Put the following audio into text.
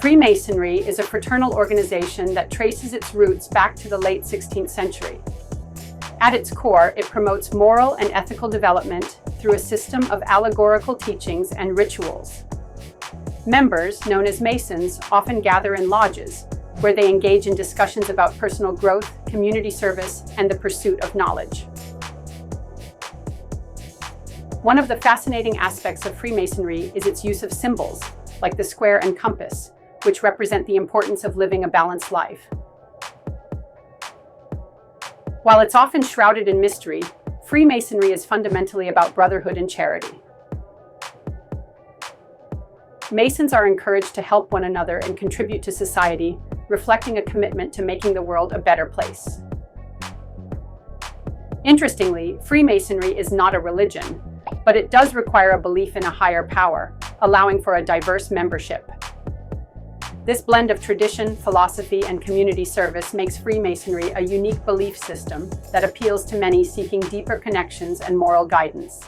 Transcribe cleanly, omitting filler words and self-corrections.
Freemasonry is a fraternal organization that traces its roots back to the late 16th century. At its core, it promotes moral and ethical development through a system of allegorical teachings and rituals. Members, known as Masons, often gather in lodges, where they engage in discussions about personal growth, community service, and the pursuit of knowledge. One of the fascinating aspects of Freemasonry is its use of symbols, like the square and compass, which represent the importance of living a balanced life. While it's often shrouded in mystery, Freemasonry is fundamentally about brotherhood and charity. Masons are encouraged to help one another and contribute to society, reflecting a commitment to making the world a better place. Interestingly, Freemasonry is not a religion, but it does require a belief in a higher power, allowing for a diverse membership. This blend of tradition, philosophy, and community service makes Freemasonry a unique belief system that appeals to many seeking deeper connections and moral guidance.